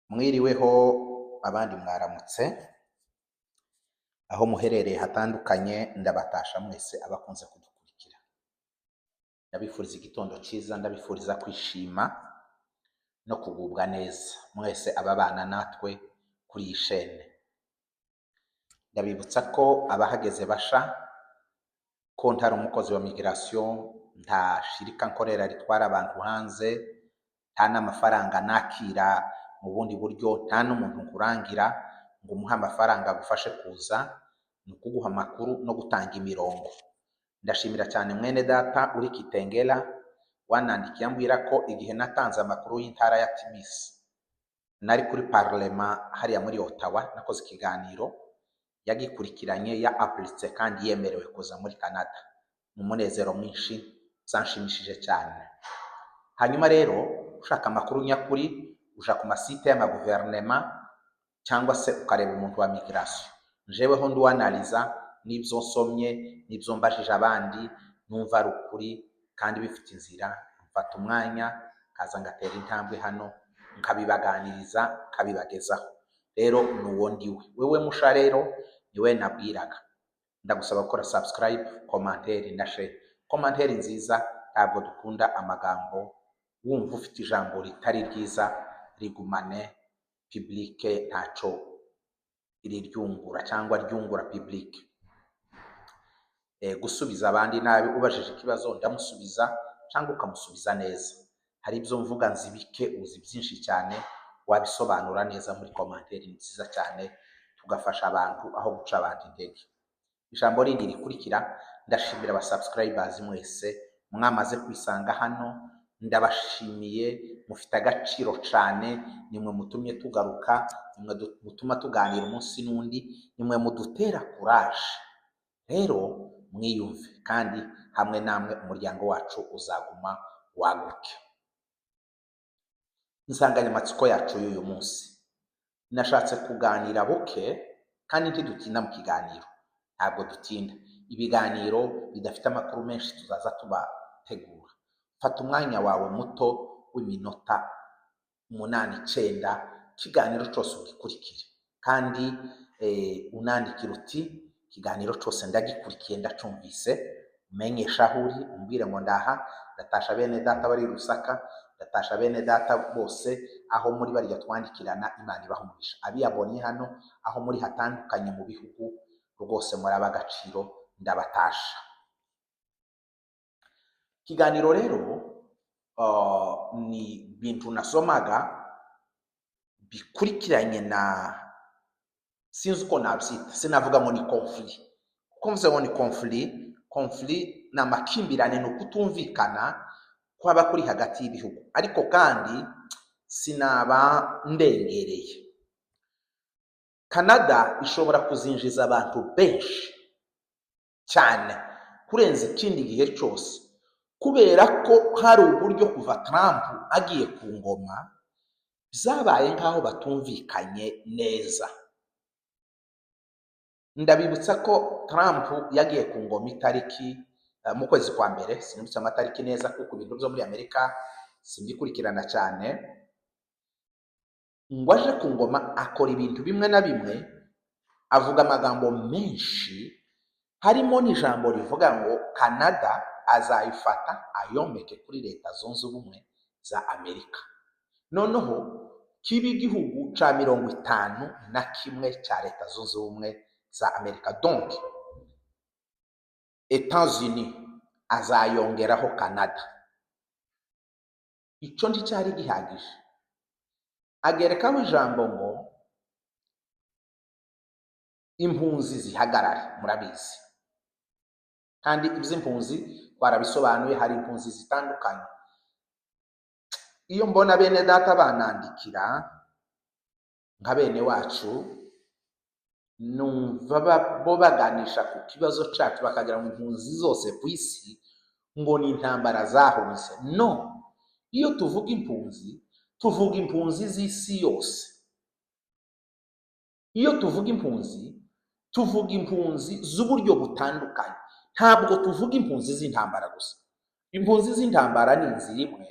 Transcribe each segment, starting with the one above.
Mwiriweho abandi mwaramutse, aho muherereye hatandukanye ndabatasha mwese abakunze kudukurikira. Ndabifuriza igitondo cyiza, ndabifuriza kwishima no kugubwa neza mwese ababana natwe kuri iyi shene. Ndabibutsa ko abahageze basha ko ntari umukozi wa migration, nta shirika nkorera ritwara abantu hanze, nta n'amafaranga nakira mu bundi buryo, nta n'umuntu nkurangira ngo umuhe amafaranga agufashe kuza, ni ukuguha amakuru no gutanga imirongo. Ndashimira cyane mwene data uri Kitengela wanandikiye ambwira ko igihe natanze amakuru y'intara ya Timisi nari kuri Parlement hariya muri Ottawa, nakoze ikiganiro yagikurikiranye ya apuritse kandi yemerewe kuza muri Canada. Mu munezero mwinshi zanshimishije cyane. Hanyuma rero ushaka amakuru nyakuri uja ku masite y'amaguverinema cyangwa se ukareba umuntu wa migration. Njeweho nduwanaliza n'ibyo nsomye n'ibyo mbajije abandi, numva ari ukuri kandi bifite inzira, mfata umwanya kaza ngatera intambwe hano nkabibaganiriza nkabibagezaho. Rero nuwo ndiwe. Wewe musha rero niwe nabwiraga. Ndagusaba gukora subscribe, commentaire na share. Commentaire nziza, ntabwo dukunda amagambo wumva ufite ijambo ritari ryiza rigumane publique, ntaco iri ryungura cyangwa ryungura publique. Gusubiza abandi nabi ubajije ikibazo ndamusubiza cyangwa ukamusubiza neza. Hari ibyo mvuga nzibike uzi byinshi cyane, wabisobanura neza muri commentaire nziza cyane, tugafasha abantu aho guca abantu intege. Ijambo rindi rikurikira, ndashimira aba subscribers mwese mwamaze kwisanga hano, ndabashimiye, mufite agaciro cyane, nimwe mutumye tugaruka, nimwe mutuma tuganira umunsi n'undi, nimwe mudutera courage. Rero mwiyumve kandi hamwe namwe umuryango wacu uzaguma waguke. Insanganyamatsiko yacu y'uyu munsi, nashatse kuganira buke kandi ntidutinda mu kiganiro. Ntabwo dutinda, ibiganiro bidafite amakuru menshi tuzaza tubategura. Fata umwanya wawe muto w'iminota 8-9, ikiganiro cyose ugikurikire kandi unandikira uti ikiganiro cyose ndagikurikiye ndacumvise, menyesha aho uri, umbwire ngo ndaha, ndatasha bene data bari Rusaka, ndatasha bene data bose aho muri bariya twandikirana, Imana ibaha umugisha. Abiyabonye hano aho muri hatandukanye mu bihugu, rwose muri ab'agaciro, ndabatasha. Ikiganiro rero ni bintu nasomaga bikurikiranye na sinzi uko nabyita, sinavuga ngo ni conflit. Kuko mvuze ngo ni conflit ni amakimbirane, ni ukutumvikana kwaba kuri hagati y'ibihugu, ariko kandi sinaba ndengereye. Canada ishobora kuzinjiza abantu benshi cyane kurenza ikindi gihe cyose, kubera ko hari uburyo kuva Trump agiye ku ngoma zabaye nk'aho batumvikanye neza. Ndabibutsa ko Trump yagiye ku ngoma itariki mu kwezi kwa mbere, sinibutse amatariki neza kuko ibintu byo muri Amerika simbikurikirana cyane. Ngo aje ku ngoma akora ibintu bimwe na bimwe, avuga amagambo menshi, harimo n'ijambo rivuga ngo Canada azayifata ayomeke kuri Leta Zunze Ubumwe za Amerika, noneho kiba igihugu ca 51 cya Leta Zunze Ubumwe za Amerika. Donc Etats-Unis azayongeraho Canada. Ico nticyari gihagije, agerekaho ijambo ngo impunzi zihagarare. Murabizi kandi iby'impunzi twarabisobanuye, hari impunzi zitandukanye. Iyo mbona bene data banandikira nka bene wacu, numva bo baganisha ku kibazo cyacu bakagira ngo impunzi zose ku isi ngo ni intambara zahunze. No, iyo tuvuga impunzi, tuvuga impunzi z'isi yose. Iyo tuvuga impunzi, tuvuga impunzi z'uburyo butandukanye, ntabwo tuvuga impunzi z'intambara gusa. Impunzi z'intambara ni inzira imwe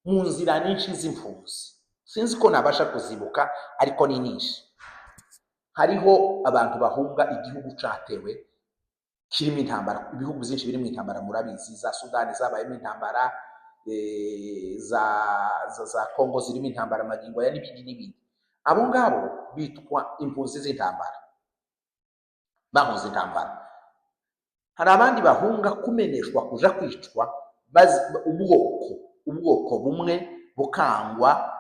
mu nzira nyinshi z'impunzi. sinzi ko nabasha kuzibuka ariko ni nyinshi. Hariho abantu bahunga igihugu cyatewe kirimo intambara, ibihugu byinshi birimo intambara murabizi, za Sudani zabayemo intambara, za Kongo zirimo intambara magingo ya n'ibindi n'ibindi. Abo ngabo bitwa impunzi z'intambara, bahunze intambara. Hari abandi bahunga kumeneshwa, kuja kwicwa, ubwoko bumwe bukangwa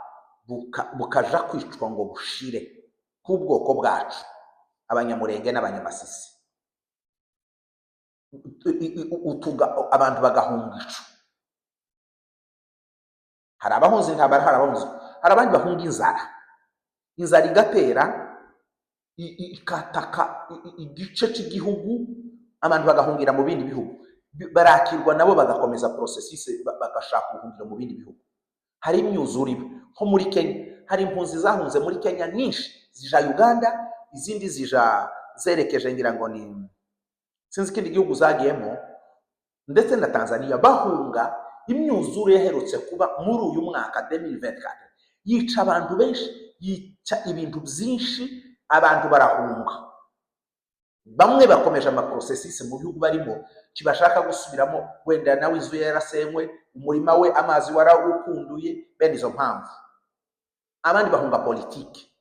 bukaja kwicwa ngo bushire k'ubwoko bwacu, abanyamurenge n'abanyamasisi. Abantu bagahunga ico. Hari abahunze intambara, hari abandi bahunga inzara igatera ikataka igice cy'igihugu, abantu bagahungira mu bindi bihugu, barakirwa nabo bagakomeza processus, bagashaka guhungira mu bindi bihugu. Hari imyuzure nko muri Kenya, hari impunzi zahunze muri Kenya nyinshi zija Uganda, izindi zija zerekeje ngira ngo ni sinzi ikindi gihugu zagiyemo, ndetse na Tanzania, bahunga imyuzure yaherutse kuba muri uyu mwaka 2024, yica abantu benshi, yica ibintu byinshi, abantu barahunga. Bamwe bakomeje amaprocessus mu bihugu barimo, kibashaka gusubiramo, wenda nawe inzu yarasenywe, umurima we amazi warawukunduye, bene izo mpamvu. Abandi bahunga politiki.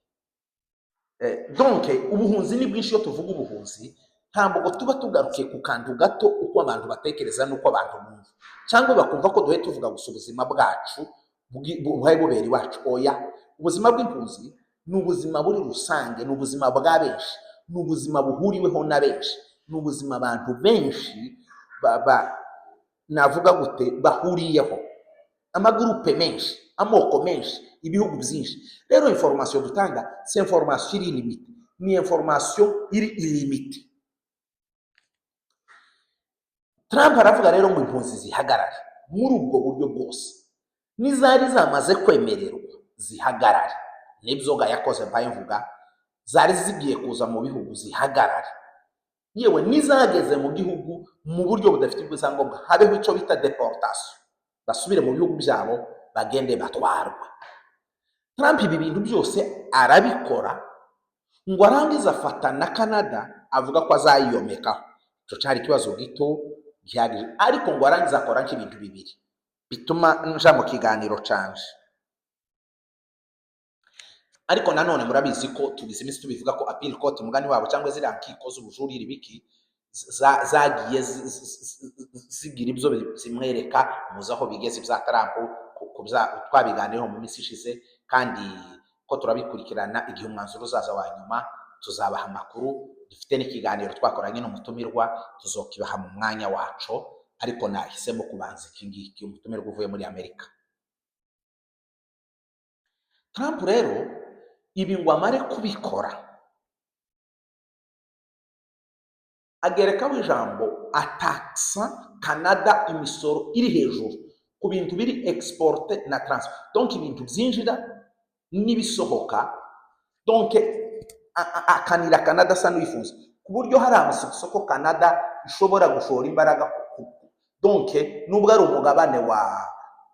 Donc ubuhunzi ni bwinshi. Iyo tuvuga ubuhunzi, ntabwo tuba tugarukiye ku kantu gato uko abantu batekereza n'uko abantu bumva, cyangwa bakumva ko duhe tuvuga gusa ubuzima bwacu buhaye bubera iwacu. Oya, ubuzima bw'impunzi ni ubuzima buri rusange, ni ubuzima bwa benshi, ni ubuzima buhuriweho na benshi, ni ubuzima abantu benshi navuga gute bahuriyeho, amagurupe menshi, amoko menshi, ibihugu byinshi. Rero information dutanga si information iri limite, ni information iri illimite. Trump aravuga rero ngo impunzi zihagarare muri ubwo buryo bwose, n'izari zamaze kwemererwa zihagarare. N'ibyoga yakoze mbaye mvuga, zari zigiye kuza mu bihugu zihagarare, yewe n'izageze mu gihugu mu buryo budafite ubwangombwa, habeho icyo bita deportation, basubire mu bihugu byabo, bagende batwarwa. Trump ibi bintu byose arabikora, ngo arangiza afata na Canada, avuga ko azayiyomekaho. Icyo cyari ikibazo gito gihagije, ariko ngo arangiza akora nk'ibintu bibiri bituma nja mu kiganiro canje. Ariko nanone murabizi ko tugize iminsi tubivuga ko appeal court, umugani wabo, cyangwa ziriya nkiko z'ubujurire biki, zagiye zigira ibyo zimwereka, muzi aho bigeze bya Trump, twabiganireho mu minsi ishize, kandi ko turabikurikirana. Igihe umwanzuro uzaza wa nyuma tuzabaha amakuru. Dufite n'ikiganiro twakoranye n'umutumirwa, tuzokibaha mu mwanya wacu, ariko nahisemo kubanza iki ngiki, umutumirwa uvuye muri Amerika. Trump rero ibi ngo amare kubikora, agerekaho ijambo ataksa Canada imisoro iri hejuru ku bintu biri exporte na transport, donc ibintu byinjira n'ibisohoka. Donc akanira Canada asa n'uyifuza, ku buryo hari amasoko Canada ishobora gushora imbaraga. Donc nubwo ari umugabane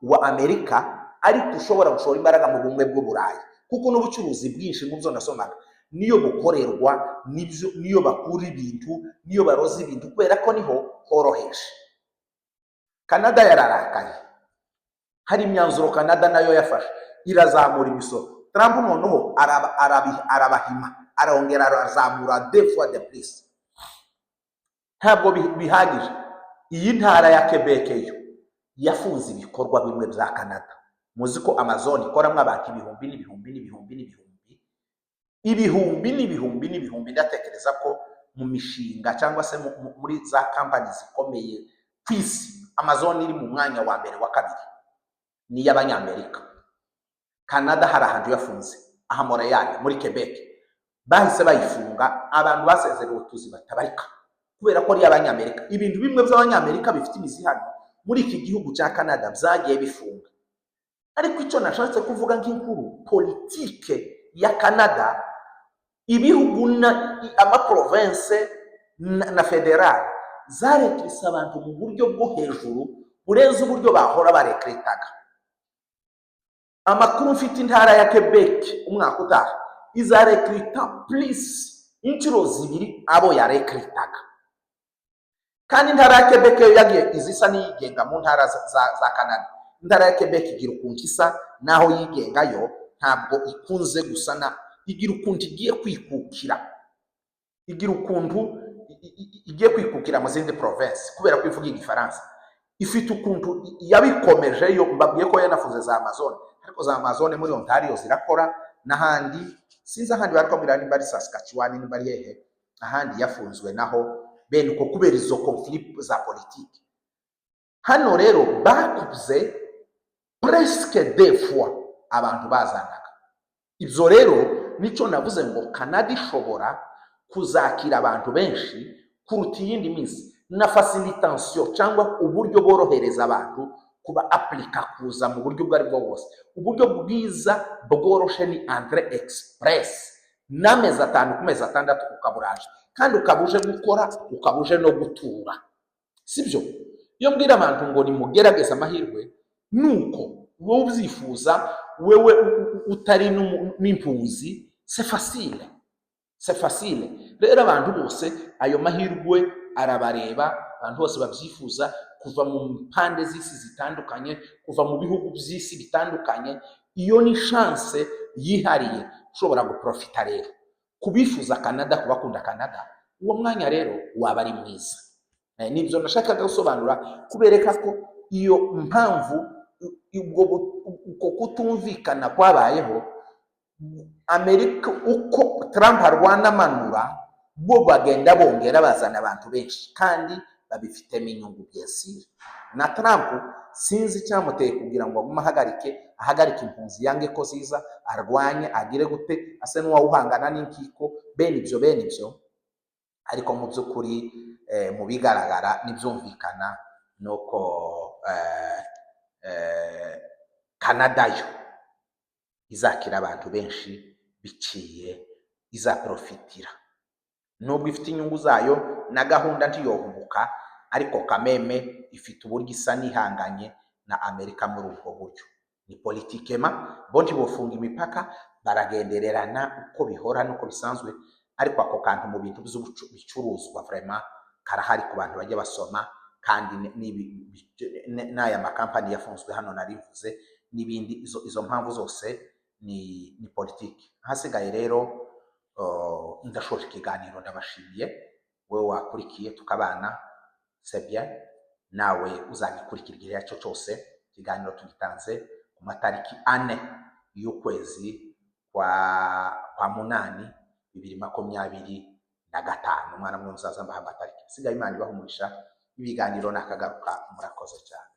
wa Amerika, ariko ushobora gushora imbaraga mu bumwe bw'Uburayi, kuko n'ubucuruzi bwinshi mu byo nasomaga niyo bukorerwa, niyo bakura ibintu, niyo baroza ibintu, kubera ko niho horoheje. Canada yararakaye, hari imyanzuro Canada nayo yafashe, irazamura imisoro. Trump noneho arabahima, arongera arazamura 2 fois de plus. Ntabwo bihagije. Iyi ntara ya Quebec yo yafunze ibikorwa bimwe bya Canada. Muzi ko Amazon ikoramo abantu ibihumbi. Ndatekereza ko mu mishinga cyangwa se muri za companies zikomeye ku isi, Amazon iri mu mwanya wa mbere wa kabiri ni y'Abanyamerika. Canada hari ahantu yafunze, aha Montreal muri Quebec, bahise bayifunga, abantu basezerewe utuzi batabarika, kubera ko ari y'Abanyamerika. Ibintu bimwe by'Abanyamerika bifite imizi hano muri iki gihugu cya Canada byagiye bifunga. Ariko icyo nashatse kuvuga nk'inkuru politike ya Canada, ibihugu amaprovince na federal zarekrisa abantu mu buryo bwo hejuru burenze uburyo bahora barekritaga. amakuru mfite intara ya Quebec umwaka utaha izarekrita plus inshuro zibiri abo yarekritaga, kandi intara ya Quebec yo yagiye izisa n'iyigenga mu ntara za Canada. Intara ya Quebec igira ukuntu isa naho yigenga yo ntabwo ikunze gusana, igira ukuntu igiye kwikukira, igira ukuntu igiye kwikukira mu zindi province kubera ko ivuga igifaransa. Ifite ukuntu yabikomeje yo, mbabwiye ko yanafuze za Amazon, ariko za Amazon muri Ontario zirakora, n'ahandi sinzi ahandi barakwambira nimba ari Saskatchewan nimba ari hehe, ahandi yafunzwe naho bene uko kubera izo conflict za politiki. Hano rero bakuze presque deux fois abantu bazanaga. Ibyo rero nico navuze ngo Canada ishobora kuzakira abantu benshi kuruta iyindi minsi, na facilitation cyangwa uburyo borohereza abantu kuba aplika kuza mu buryo bwari bwo bwose. Uburyo bwiza bworoshe ni Entrée Express, n'amezi 5 ku mezi 6 ukaburaje, kandi ukabuje gukora, ukabuje no gutura, sibyo? Iyo mbwira abantu ngo nimugerageza amahirwe, nuko wowe ubyifuza, wewe utari n'impunzi, c'est facile, c'est facile. Rero abantu bose ayo mahirwe arabareba, abantu bose babyifuza, kuva mu mpande z'isi zitandukanye, kuva mu bihugu by'isi bitandukanye. Iyo ni chance yihariye ushobora guprofita. Rero kubifuza Canada, kubakunda Canada, uwo mwanya rero waba ari mwiza. Nibyo nashakaga gusobanura, kubereka ko iyo mpamvu uko kutumvikana kwabayeho, Amerika uko Trump arwana manura, bo bagenda bongera bazana abantu benshi kandi babifitemo inyungu byesire. Na Trump sinzi cyamuteye kugira ngo ahagarike impunzi yange ko ziza, arwanye agire gute, ase n'uwawuhangana n'inkiko, bene ibyo. Ariko mu by'ukuri mu bigaragara nibyumvikana nuko Canada yo izakira abantu benshi biciye, izaprofitira. Nubwo ifite inyungu zayo na gahunda ntiyohubuka, ariko kameme ifite uburyo isa nihanganye na Amerika muri ubwo buryo. Ni politikema bo ntibofunga imipaka, baragendererana uko bihora nuko bisanzwe, ariko ako kantu mu bintu by'ibicuruzwa vraiment karahari ku bantu bajya basoma, kandi n'aya makampani yafunzwe hano narivuze n'ibindi. Izo mpamvu zose ni politiki. Hasigaye rero ndashoje ikiganiro, ndabashimiye. Wewe wakurikiye tukabana, c'est bien, nawe uzagikurikira igihe cyacu cyose. Ikiganiro tugitanze ku matariki 4 y'ukwezi kwa munani 2025. Umwana mwe muzaza mbaha amatariki. Sigaye Imana ibahumurisha. Ibiganiro nakagaruka, murakoze cyane.